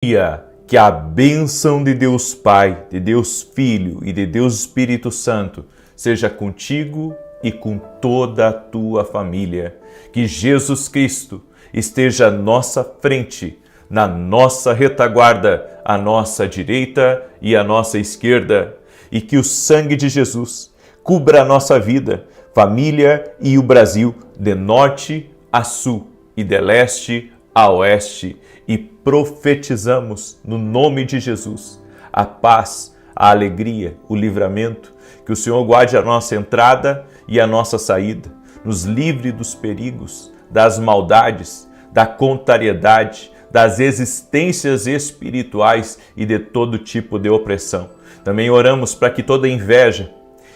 Que a bênção de Deus Pai, de Deus Filho e de Deus Espírito Santo seja contigo e com toda a tua família. Que Jesus Cristo esteja à nossa frente, na nossa retaguarda, à nossa direita e à nossa esquerda. E que o sangue de Jesus cubra a nossa vida, família e o Brasil, de norte a sul e de leste a oeste. E profetizamos no nome de Jesus a paz, a alegria, o livramento, que o Senhor guarde a nossa entrada e a nossa saída, nos livre dos perigos, das maldades, da contrariedade, das existências espirituais e de todo tipo de opressão. Também oramos para que toda inveja,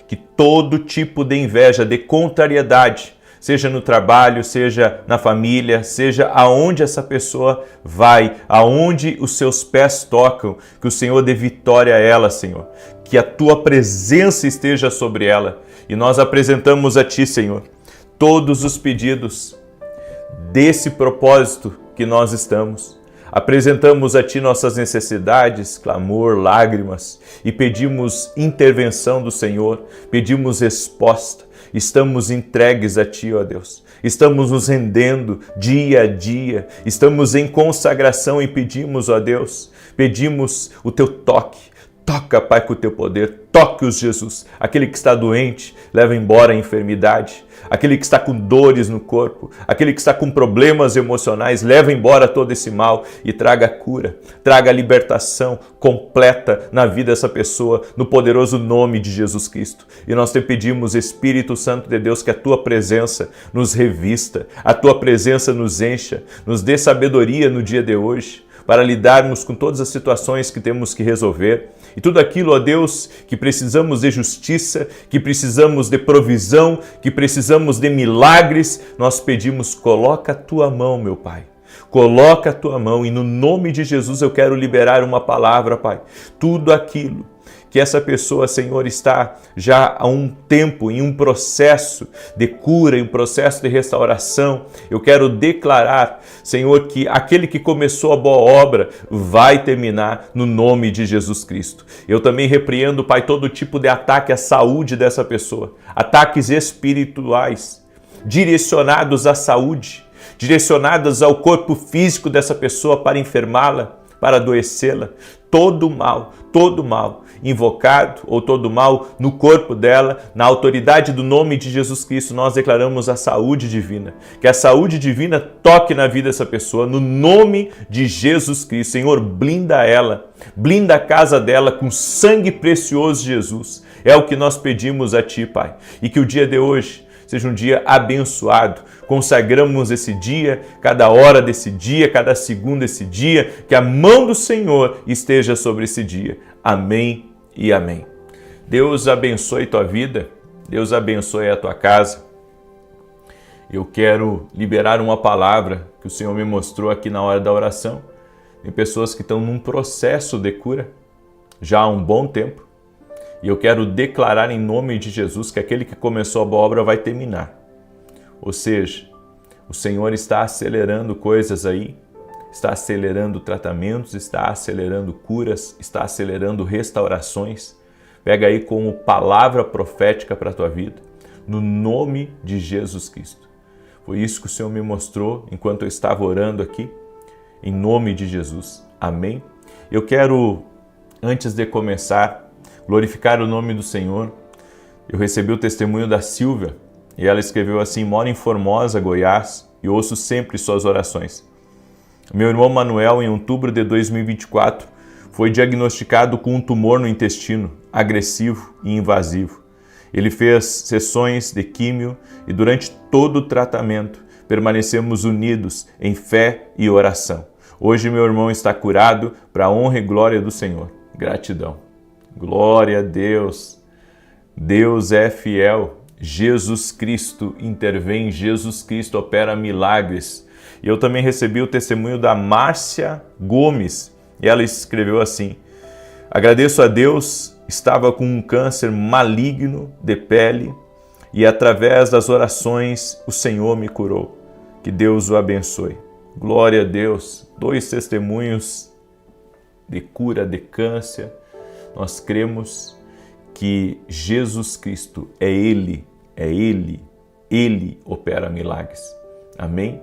que todo tipo de inveja, de contrariedade, seja no trabalho, seja na família, seja aonde essa pessoa vai, aonde os seus pés tocam, que o Senhor dê vitória a ela, Senhor. Que a tua presença esteja sobre ela. E nós apresentamos a ti, Senhor, todos os pedidos desse propósito que nós estamos. Apresentamos a ti nossas necessidades, clamor, lágrimas e pedimos intervenção do Senhor, pedimos resposta. Estamos entregues a ti, ó Deus. Estamos nos rendendo dia a dia. Estamos em consagração e pedimos, ó Deus, pedimos o teu toque. Toca, Pai, com o teu poder. Toque-os, Jesus. Aquele que está doente, leva embora a enfermidade. Aquele que está com dores no corpo, aquele que está com problemas emocionais, leva embora todo esse mal e traga cura, traga libertação completa na vida dessa pessoa, no poderoso nome de Jesus Cristo. E nós te pedimos, Espírito Santo de Deus, que a tua presença nos revista, a tua presença nos encha, nos dê sabedoria no dia de hoje, para lidarmos com todas as situações que temos que resolver. E tudo aquilo, ó Deus, que precisamos de justiça, que precisamos de provisão, que precisamos de milagres, nós pedimos, coloca a tua mão, meu Pai. Coloca a tua mão e no nome de Jesus eu quero liberar uma palavra, Pai. Tudo aquilo que essa pessoa, Senhor, está já há um tempo em um processo de cura, em um processo de restauração. Eu quero declarar, Senhor, que aquele que começou a boa obra vai terminar no nome de Jesus Cristo. Eu também repreendo, Pai, todo tipo de ataque à saúde dessa pessoa, ataques espirituais direcionados à saúde, direcionados ao corpo físico dessa pessoa para enfermá-la, para adoecê-la. Todo mal invocado ou todo mal no corpo dela, na autoridade do nome de Jesus Cristo, nós declaramos a saúde divina. Que a saúde divina toque na vida dessa pessoa, no nome de Jesus Cristo. Senhor, blinda ela, blinda a casa dela com sangue precioso de Jesus. É o que nós pedimos a Ti, Pai. E que o dia de hoje seja um dia abençoado. Consagramos esse dia, cada hora desse dia, cada segundo desse dia, que a mão do Senhor esteja sobre esse dia. Amém e amém. Deus abençoe tua vida, Deus abençoe a tua casa. Eu quero liberar uma palavra que o Senhor me mostrou aqui na hora da oração. Tem pessoas que estão num processo de cura já há um bom tempo. E eu quero declarar em nome de Jesus que aquele que começou a boa obra vai terminar. Ou seja, o Senhor está acelerando coisas aí, está acelerando tratamentos, está acelerando curas, está acelerando restaurações. Pega aí como palavra profética para a tua vida, no nome de Jesus Cristo. Foi isso que o Senhor me mostrou enquanto eu estava orando aqui, em nome de Jesus. Amém? Eu quero, antes de começar, glorificar o nome do Senhor. Eu recebi o testemunho da Silvia e ela escreveu assim: moro em Formosa, Goiás, e ouço sempre suas orações. Meu irmão Manuel, em outubro de 2024, foi diagnosticado com um tumor no intestino, agressivo e invasivo. Ele fez sessões de químio e durante todo o tratamento permanecemos unidos em fé e oração. Hoje meu irmão está curado para a honra e glória do Senhor. Gratidão. Glória a Deus. Deus é fiel. Jesus Cristo intervém, Jesus Cristo opera milagres. E eu também recebi o testemunho da Márcia Gomes. E ela escreveu assim: agradeço a Deus, estava com um câncer maligno de pele e através das orações o Senhor me curou. Que Deus o abençoe. Glória a Deus. 2 testemunhos de cura de câncer. Nós cremos que Jesus Cristo é Ele opera milagres. Amém?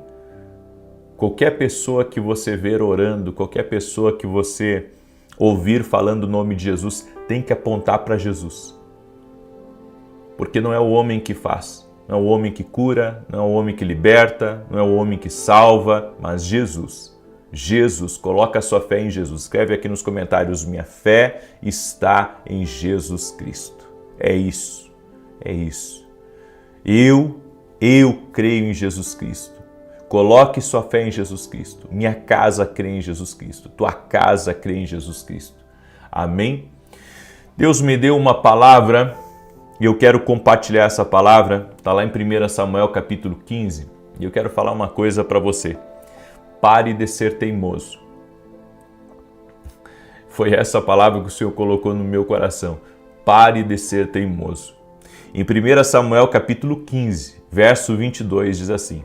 Qualquer pessoa que você ver orando, qualquer pessoa que você ouvir falando o nome de Jesus, tem que apontar para Jesus. Porque não é o homem que faz, não é o homem que cura, não é o homem que liberta, não é o homem que salva, mas Jesus. Jesus, coloca a sua fé em Jesus. Escreve aqui nos comentários, minha fé está em Jesus Cristo. É isso, é isso. Eu creio em Jesus Cristo. Coloque sua fé em Jesus Cristo. Minha casa crê em Jesus Cristo. Tua casa crê em Jesus Cristo. Amém? Deus me deu uma palavra e eu quero compartilhar essa palavra. Está lá em 1 Samuel capítulo 15 e eu quero falar uma coisa para você. Pare de ser teimoso. Foi essa palavra que o Senhor colocou no meu coração. Pare de ser teimoso. Em 1 Samuel capítulo 15, verso 22 diz assim: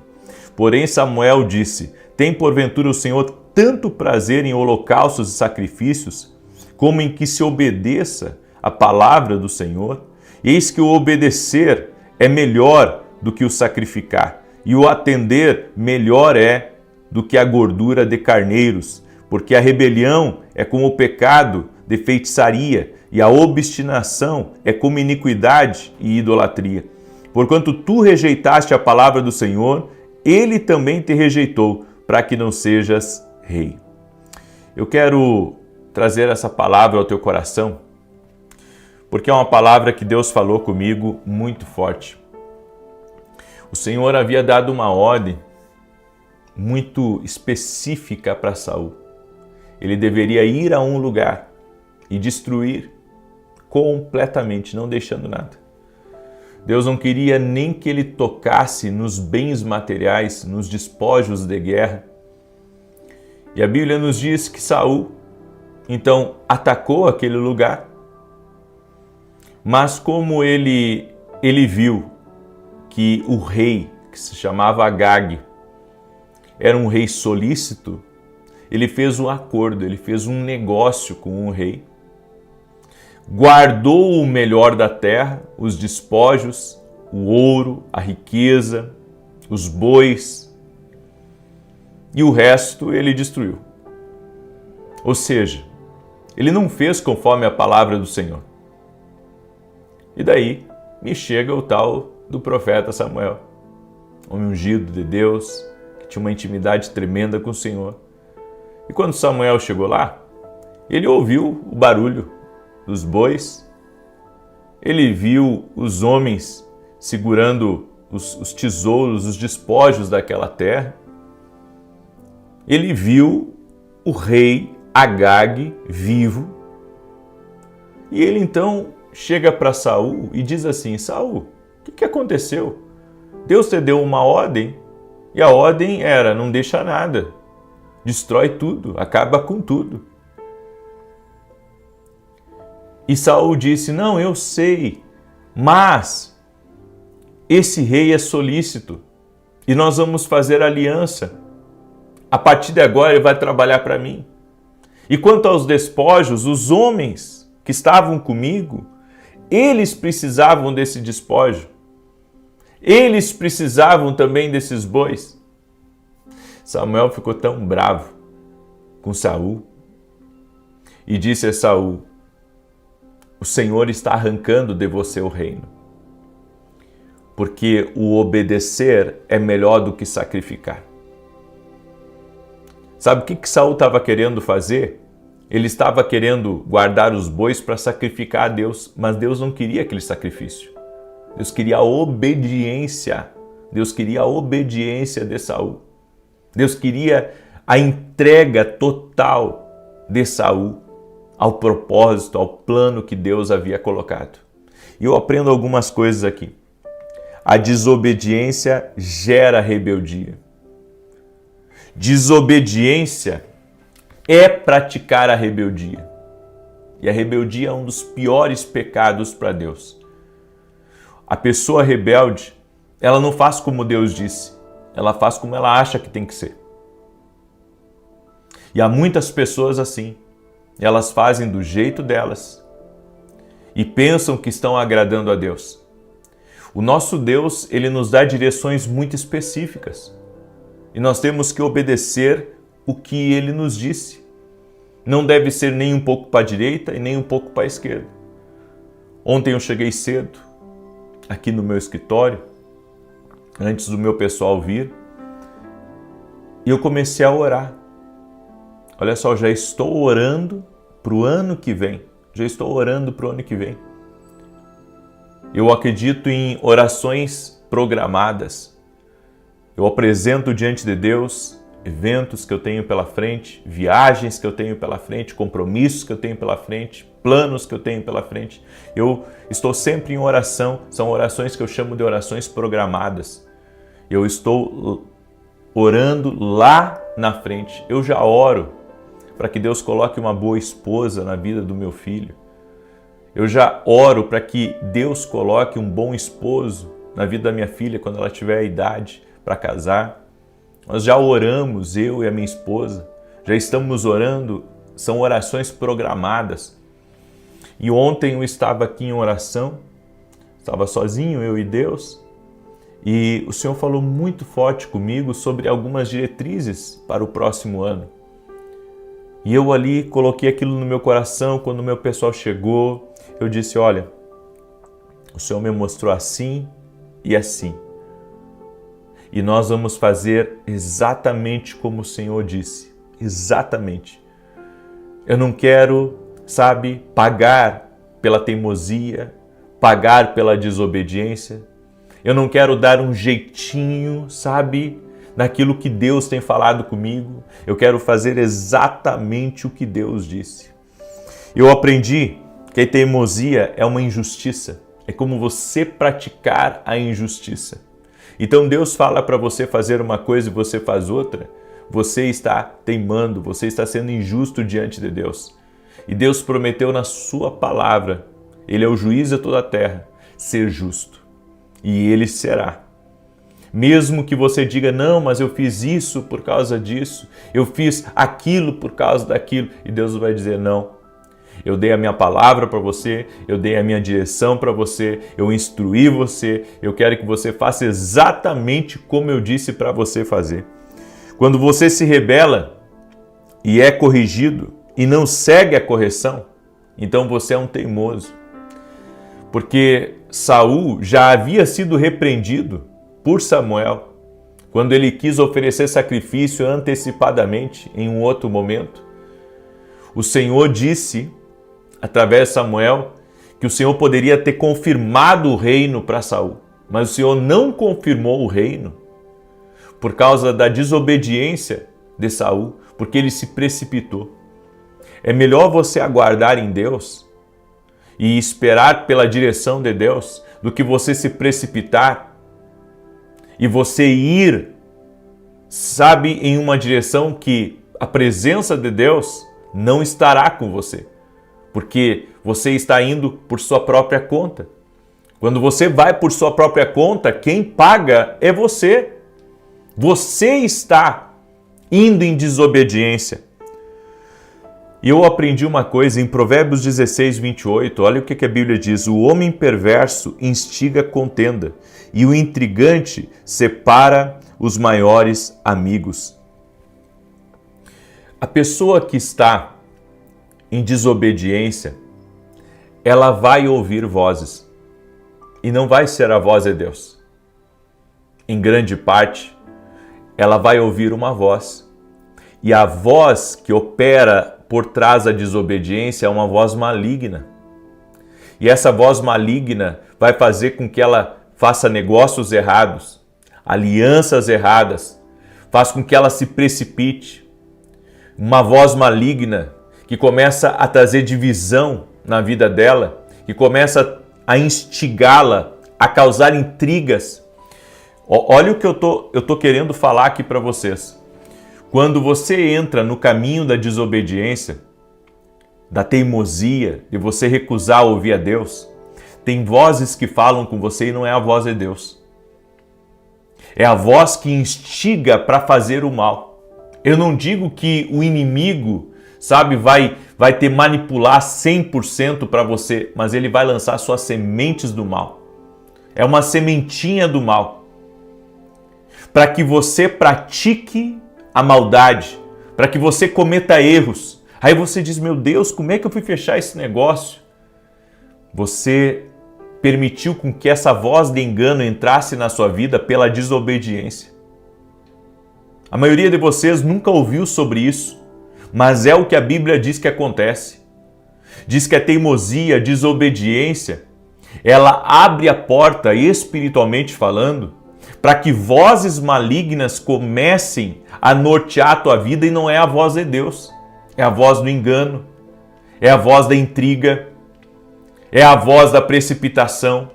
Porém Samuel disse, tem porventura o Senhor tanto prazer em holocaustos e sacrifícios, como em que se obedeça a palavra do Senhor? Eis que o obedecer é melhor do que o sacrificar, e o atender melhor é do que a gordura de carneiros, porque a rebelião é como o pecado de feitiçaria, e a obstinação é como iniquidade e idolatria. Porquanto tu rejeitaste a palavra do Senhor, Ele também te rejeitou, para que não sejas rei. Eu quero trazer essa palavra ao teu coração, porque é uma palavra que Deus falou comigo muito forte. O Senhor havia dado uma ordem muito específica para Saul. Ele deveria ir a um lugar e destruir completamente, não deixando nada. Deus não queria nem que ele tocasse nos bens materiais, nos despojos de guerra. E a Bíblia nos diz que Saul, então, atacou aquele lugar, mas como ele viu que o rei, que se chamava Agag, era um rei solícito, ele fez um acordo, ele fez um negócio com o rei, guardou o melhor da terra, os despojos, o ouro, a riqueza, os bois, e o resto ele destruiu. Ou seja, ele não fez conforme a palavra do Senhor. E daí me chega o tal do profeta Samuel, homem ungido de Deus, que tinha uma intimidade tremenda com o Senhor. E quando Samuel chegou lá, ele ouviu o barulho dos bois, ele viu os homens segurando os tesouros, os despojos daquela terra, ele viu o rei Agag vivo, e ele então chega para Saul e diz assim: Saul, o que aconteceu? Deus te deu uma ordem, e a ordem era: não deixa nada, destrói tudo, acaba com tudo. E Saul disse: não, eu sei, mas esse rei é solícito e nós vamos fazer aliança. A partir de agora ele vai trabalhar para mim. E quanto aos despojos, os homens que estavam comigo, eles precisavam desse despojo. Eles precisavam também desses bois. Samuel ficou tão bravo com Saul e disse a Saul: o Senhor está arrancando de você o reino, porque o obedecer é melhor do que sacrificar. Sabe o que Saul estava querendo fazer? Ele estava querendo guardar os bois para sacrificar a Deus, mas Deus não queria aquele sacrifício. Deus queria a obediência. Deus queria a obediência de Saul. Deus queria a entrega total de Saul ao propósito, ao plano que Deus havia colocado. E eu aprendo algumas coisas aqui. A desobediência gera rebeldia. Desobediência é praticar a rebeldia. E a rebeldia é um dos piores pecados para Deus. A pessoa rebelde, ela não faz como Deus disse, ela faz como ela acha que tem que ser. E há muitas pessoas assim. elas fazem do jeito delas e pensam que estão agradando a Deus. O nosso Deus, ele nos dá direções muito específicas e nós temos que obedecer o que ele nos disse. Não deve ser nem um pouco para a direita e nem um pouco para a esquerda. Ontem eu cheguei cedo aqui no meu escritório, antes do meu pessoal vir, e eu comecei a orar. Olha só, já estou orando para o ano que vem. Eu acredito em orações programadas. Eu apresento diante de Deus eventos que eu tenho pela frente, viagens que eu tenho pela frente, compromissos que eu tenho pela frente, planos que eu tenho pela frente. Eu estou sempre em oração, são orações que eu chamo de orações programadas. Eu estou orando lá na frente. Eu já oro para que Deus coloque uma boa esposa na vida do meu filho. Eu já oro para que Deus coloque um bom esposo na vida da minha filha quando ela tiver a idade para casar. Nós já oramos, eu e a minha esposa, já estamos orando, são orações programadas. E ontem eu estava aqui em oração, estava sozinho, eu e Deus, e o Senhor falou muito forte comigo sobre algumas diretrizes para o próximo ano. E eu ali coloquei aquilo no meu coração, quando o meu pessoal chegou, eu disse, olha, o Senhor me mostrou assim e assim. E nós vamos fazer exatamente como o Senhor disse. Exatamente. Eu não quero, pagar pela teimosia, pagar pela desobediência. Eu não quero dar um jeitinho, naquilo que Deus tem falado comigo. Eu quero fazer exatamente o que Deus disse. Eu aprendi que a teimosia é uma injustiça. É como você praticar a injustiça. Então Deus fala para você fazer uma coisa e você faz outra, você está teimando, você está sendo injusto diante de Deus. E Deus prometeu na sua palavra, Ele é o juiz de toda a terra, ser justo. E Ele será. Mesmo que você diga, não, mas eu fiz isso por causa disso, eu fiz aquilo por causa daquilo, e Deus vai dizer, não. Eu dei a minha palavra para você, eu dei a minha direção para você, eu instruí você, eu quero que você faça exatamente como eu disse para você fazer. Quando você se rebela e é corrigido e não segue a correção, então você é um teimoso. Porque Saul já havia sido repreendido por Samuel quando ele quis oferecer sacrifício antecipadamente em um outro momento. O Senhor disse, através de Samuel, que o Senhor poderia ter confirmado o reino para Saul, mas o Senhor não confirmou o reino por causa da desobediência de Saul, porque ele se precipitou. É melhor você aguardar em Deus e esperar pela direção de Deus do que você se precipitar e você ir, em uma direção que a presença de Deus não estará com você. Porque você está indo por sua própria conta. Quando você vai por sua própria conta, quem paga é você. Você está indo em desobediência. E eu aprendi uma coisa em Provérbios 16, 28. Olha o que a Bíblia diz. O homem perverso instiga contenda e o intrigante separa os maiores amigos. A pessoa que está em desobediência, ela vai ouvir vozes e não vai ser a voz de Deus. Em grande parte, ela vai ouvir uma voz e a voz que opera por trás da desobediência é uma voz maligna. E essa voz maligna vai fazer com que ela faça negócios errados, alianças erradas, faz com que ela se precipite. Uma voz maligna que começa a trazer divisão na vida dela, que começa a instigá-la, a causar intrigas. Olha o que eu tô querendo falar aqui para vocês. Quando você entra no caminho da desobediência, da teimosia, de você recusar ouvir a Deus, tem vozes que falam com você e não é a voz de Deus. É a voz que instiga para fazer o mal. Eu não digo que o inimigo sabe, vai te manipular 100% para você, mas ele vai lançar suas sementes do mal. É uma sementinha do mal. Para que você pratique a maldade, para que você cometa erros. Aí você diz, meu Deus, como é que eu fui fechar esse negócio? Você permitiu com que essa voz de engano entrasse na sua vida pela desobediência. A maioria de vocês nunca ouviu sobre isso, mas é o que a Bíblia diz que acontece. Diz que a teimosia, a desobediência, ela abre a porta, espiritualmente falando, para que vozes malignas comecem a nortear a tua vida, e não é a voz de Deus. É a voz do engano, é a voz da intriga, é a voz da precipitação.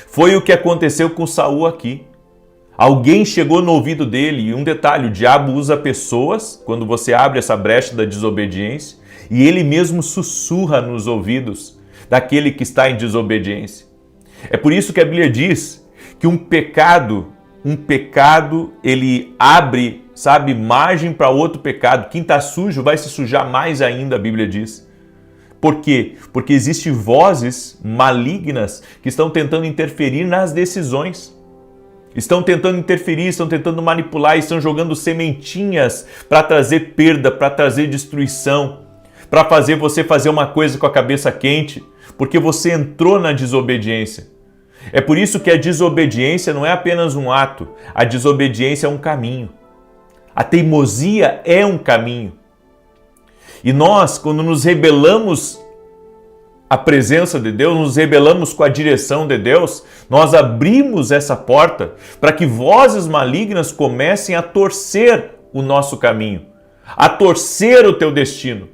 Foi o que aconteceu com Saul aqui. Alguém chegou no ouvido dele, e um detalhe, o diabo usa pessoas, quando você abre essa brecha da desobediência, e ele mesmo sussurra nos ouvidos daquele que está em desobediência. É por isso que a Bíblia diz que um pecado, ele abre, sabe, margem para outro pecado. Quem está sujo vai se sujar mais ainda, a Bíblia diz. Por quê? Porque existem vozes malignas que estão tentando interferir nas decisões. Estão tentando interferir, estão tentando manipular, estão jogando sementinhas para trazer perda, para trazer destruição, para fazer você fazer uma coisa com a cabeça quente, porque você entrou na desobediência. É por isso que a desobediência não é apenas um ato, a desobediência é um caminho. A teimosia é um caminho. E nós, quando nos rebelamos à presença de Deus, nos rebelamos com a direção de Deus, nós abrimos essa porta para que vozes malignas comecem a torcer o nosso caminho, a torcer o teu destino.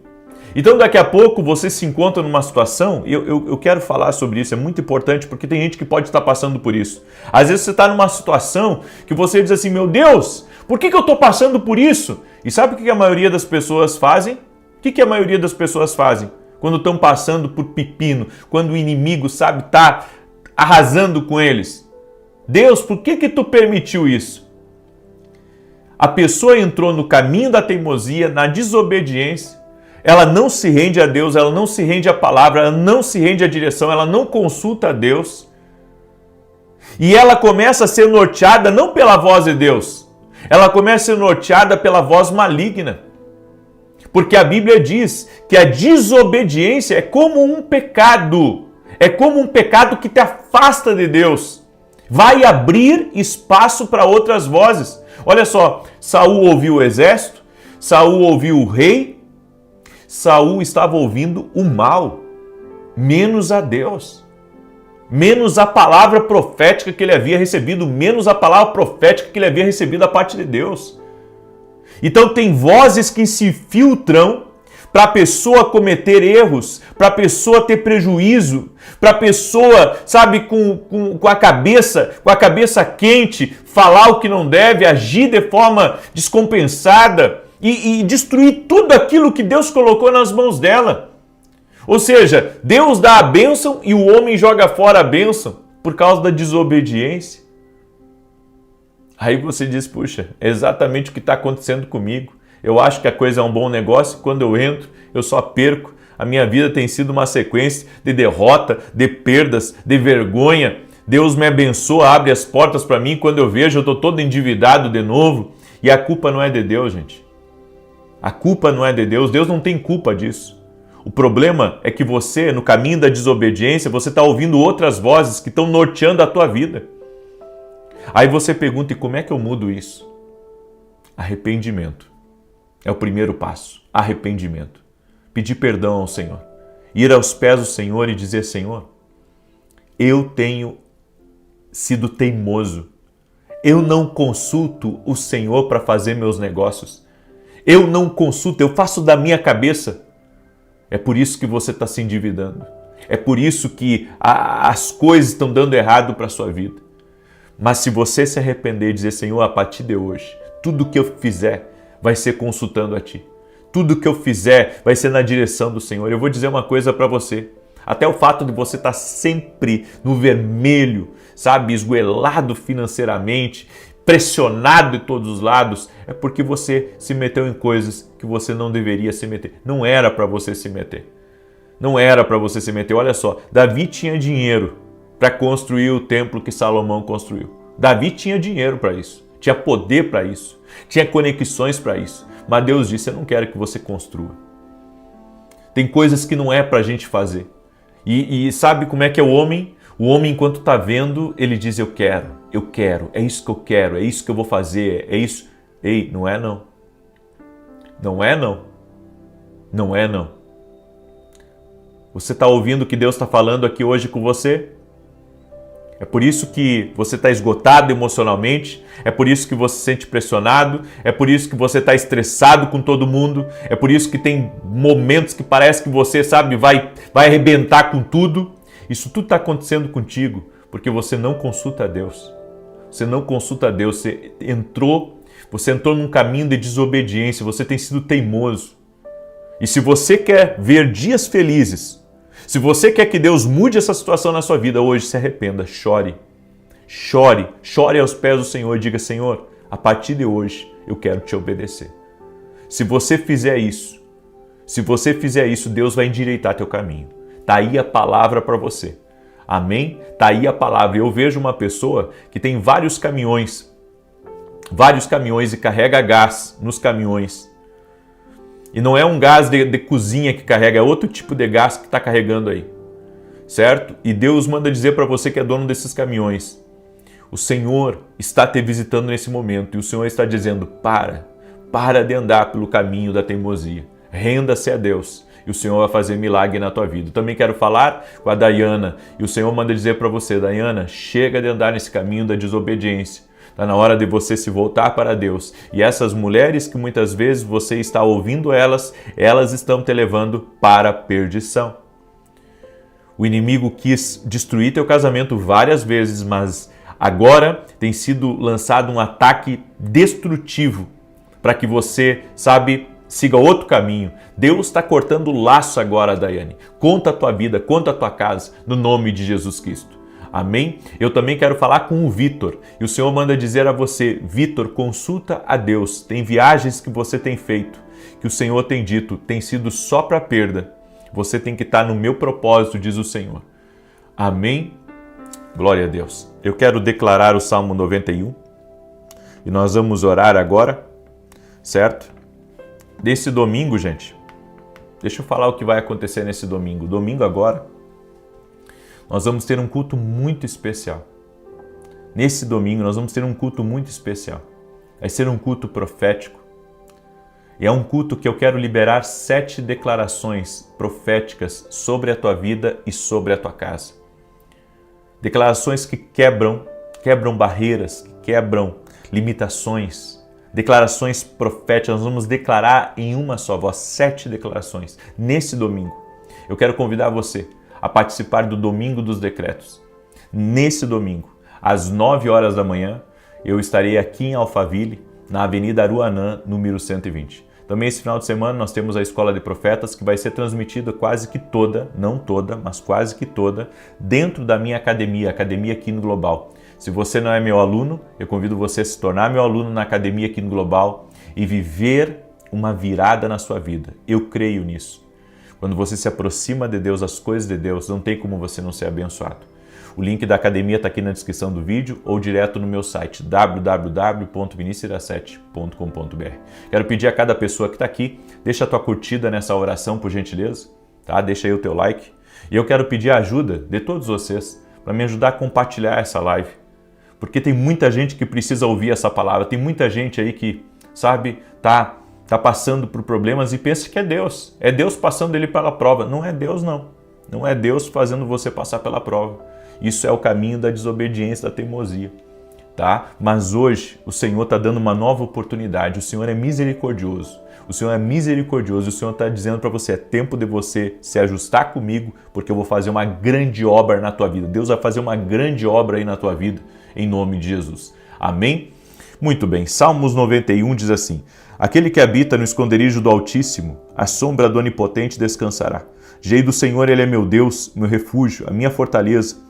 Então daqui a pouco você se encontra numa situação, e eu quero falar sobre isso, é muito importante porque tem gente que pode estar passando por isso. Às vezes você está numa situação que você diz assim, meu Deus, por que eu estou passando por isso? E sabe o que a maioria das pessoas fazem? O que a maioria das pessoas fazem quando estão passando por pepino, quando o inimigo, sabe, está arrasando com eles? Deus, por que tu permitiu isso? A pessoa entrou no caminho da teimosia, na desobediência. Ela não se rende a Deus, ela não se rende à palavra, ela não se rende à direção, ela não consulta a Deus. E ela começa a ser norteada não pela voz de Deus, ela começa a ser norteada pela voz maligna. Porque a Bíblia diz que a desobediência é como um pecado que te afasta de Deus. Vai abrir espaço para outras vozes. Olha só, Saul ouviu o exército, Saul ouviu o rei, Saul estava ouvindo o mal, menos a Deus, menos a palavra profética que ele havia recebido, menos a palavra profética que ele havia recebido da parte de Deus. Então tem vozes que se filtram para a pessoa cometer erros, para a pessoa ter prejuízo, para a pessoa, sabe, com a cabeça quente, falar o que não deve, agir de forma descompensada e destruir tudo aquilo que Deus colocou nas mãos dela. Ou seja, Deus dá a bênção e o homem joga fora a bênção por causa da desobediência. Aí você diz, puxa, é exatamente o que está acontecendo comigo. Eu acho que a coisa é um bom negócio, quando eu entro, eu só perco. A minha vida tem sido uma sequência de derrota, de perdas, de vergonha. Deus me abençoa, abre as portas para mim, quando eu vejo eu estou todo endividado de novo. E a culpa não é de Deus, gente. A culpa não é de Deus, Deus não tem culpa disso. O problema é que você, no caminho da desobediência, você está ouvindo outras vozes que estão norteando a tua vida. Aí você pergunta, e como é que eu mudo isso? Arrependimento. É o primeiro passo. Arrependimento. Pedir perdão ao Senhor. Ir aos pés do Senhor e dizer, Senhor, eu tenho sido teimoso. Eu não consulto o Senhor para fazer meus negócios. Eu não consulto, eu faço da minha cabeça. É por isso que você está se endividando. É por isso que as coisas estão dando errado para a sua vida. Mas se você se arrepender e dizer, Senhor, a partir de hoje, tudo que eu fizer vai ser consultando a Ti. Tudo que eu fizer vai ser na direção do Senhor. Eu vou dizer uma coisa para você. Até o fato de você estar sempre no vermelho, sabe, esgoelado financeiramente, pressionado de todos os lados, é porque você se meteu em coisas que você não deveria se meter. Não era para você se meter. Não era para você se meter. Olha só, Davi tinha dinheiro para construir o templo que Salomão construiu. Davi tinha dinheiro para isso, tinha poder para isso, tinha conexões para isso. Mas Deus disse, eu não quero que você construa. Tem coisas que não é para a gente fazer. E sabe como é que é o homem? O homem, enquanto está vendo, ele diz, eu quero, é isso que eu quero, é isso que eu vou fazer, é isso. Ei, não é não. Não é não. Não é não. Você está ouvindo o que Deus está falando aqui hoje com você? É por isso que você está esgotado emocionalmente, é por isso que você se sente pressionado, é por isso que você está estressado com todo mundo, é por isso que tem momentos que parece que você, sabe, vai arrebentar com tudo. Isso tudo está acontecendo contigo porque você não consulta a Deus. Você não consulta a Deus, você entrou num caminho de desobediência, você tem sido teimoso. E se você quer ver dias felizes, se você quer que Deus mude essa situação na sua vida hoje, se arrependa, chore. Chore, chore aos pés do Senhor e diga, Senhor, a partir de hoje eu quero te obedecer. Se você fizer isso, Deus vai endireitar teu caminho. Está aí a palavra para você. Amém? Está aí a palavra. Eu vejo uma pessoa que tem vários caminhões e carrega gás nos caminhões. E não é um gás de cozinha que carrega, é outro tipo de gás que está carregando aí. Certo? E Deus manda dizer para você que é dono desses caminhões. O Senhor está te visitando nesse momento e o Senhor está dizendo, para de andar pelo caminho da teimosia. Renda-se a Deus e o Senhor vai fazer milagre na tua vida. Eu também quero falar com a Dayana e o Senhor manda dizer para você, Dayana, chega de andar nesse caminho da desobediência. Está na hora de você se voltar para Deus. E essas mulheres que muitas vezes você está ouvindo elas estão te levando para a perdição. O inimigo quis destruir teu casamento várias vezes, mas agora tem sido lançado um ataque destrutivo para que você, siga outro caminho. Deus está cortando o laço agora, Daiane. Conta a tua vida, conta a tua casa, no nome de Jesus Cristo. Amém? Eu também quero falar com o Vitor. E o Senhor manda dizer a você, Vitor, consulta a Deus. Tem viagens que você tem feito, que o Senhor tem dito, tem sido só para perda. Você tem que estar no meu propósito, diz o Senhor. Amém? Glória a Deus. Eu quero declarar o Salmo 91 e nós vamos orar agora, certo? Desse domingo, gente, deixa eu falar o que vai acontecer nesse domingo. Domingo agora, nós vamos ter um culto muito especial. Nesse domingo, nós vamos ter um culto muito especial. Vai ser um culto profético. E é um culto que eu quero liberar 7 declarações proféticas sobre a tua vida e sobre a tua casa. Declarações que quebram barreiras, que quebram limitações. Declarações proféticas, nós vamos declarar em uma só voz 7 declarações nesse domingo. Eu quero convidar você a participar do Domingo dos Decretos. Nesse domingo, às 9 horas da manhã, eu estarei aqui em Alphaville, na Avenida Aruanã, número 120. Também esse final de semana nós temos a Escola de Profetas, que vai ser transmitida quase que toda, não toda, mas quase que toda, dentro da minha academia, Academia Quino Global. Se você não é meu aluno, eu convido você a se tornar meu aluno na Academia Quino Global e viver uma virada na sua vida. Eu creio nisso. Quando você se aproxima de Deus, as coisas de Deus, não tem como você não ser abençoado. O link da academia está aqui na descrição do vídeo ou direto no meu site www.vinicius17.com.br. Quero pedir a cada pessoa que está aqui, deixa a tua curtida nessa oração, por gentileza, tá? Deixa aí o teu like. E eu quero pedir a ajuda de todos vocês para me ajudar a compartilhar essa live, porque tem muita gente que precisa ouvir essa palavra, tem muita gente aí que, tá passando por problemas e pensa que é Deus passando ele pela prova. Não é Deus, não. Não é Deus fazendo você passar pela prova. Isso é o caminho da desobediência, da teimosia, tá? Mas hoje o Senhor está dando uma nova oportunidade. O Senhor é misericordioso. O Senhor é misericordioso. O Senhor está dizendo para você, é tempo de você se ajustar comigo, porque eu vou fazer uma grande obra na tua vida. Deus vai fazer uma grande obra aí na tua vida, em nome de Jesus. Amém? Muito bem. Salmos 91 diz assim, aquele que habita no esconderijo do Altíssimo, a sombra do Onipotente descansará. Direi do Senhor, Ele é meu Deus, meu refúgio, a minha fortaleza.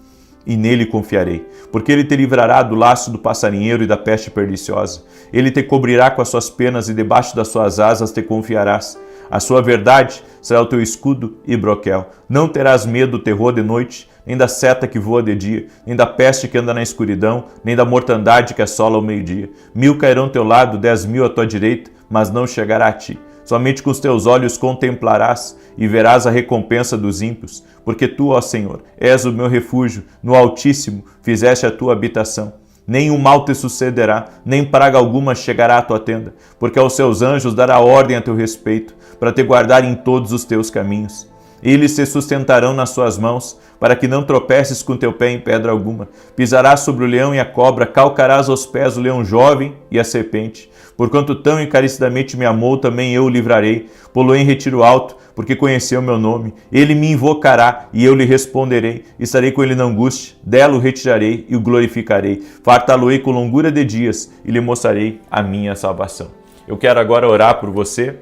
e nele confiarei, porque ele te livrará do laço do passarinheiro e da peste perniciosa. Ele te cobrirá com as suas penas e debaixo das suas asas te confiarás. A sua verdade será o teu escudo e broquel. Não terás medo do terror de noite, nem da seta que voa de dia, nem da peste que anda na escuridão, nem da mortandade que assola ao meio-dia. 1000 cairão ao teu lado, 10.000 à tua direita, mas não chegará a ti. Somente com os teus olhos contemplarás e verás a recompensa dos ímpios, porque tu, ó Senhor, és o meu refúgio, no Altíssimo fizeste a tua habitação. Nenhum mal te sucederá, nem praga alguma chegará à tua tenda, porque aos seus anjos dará ordem a teu respeito, para te guardar em todos os teus caminhos. Eles te sustentarão nas suas mãos, para que não tropeces com teu pé em pedra alguma. Pisarás sobre o leão e a cobra, calcarás aos pés o leão jovem e a serpente. Porquanto tão encarecidamente me amou, também eu o livrarei. Pô-lo em retiro alto, porque conheceu meu nome. Ele me invocará, e eu lhe responderei. Estarei com ele na angústia, dela o retirarei e o glorificarei. Fartá-lo-ei com longura de dias, e lhe mostrarei a minha salvação. Eu quero agora orar por você.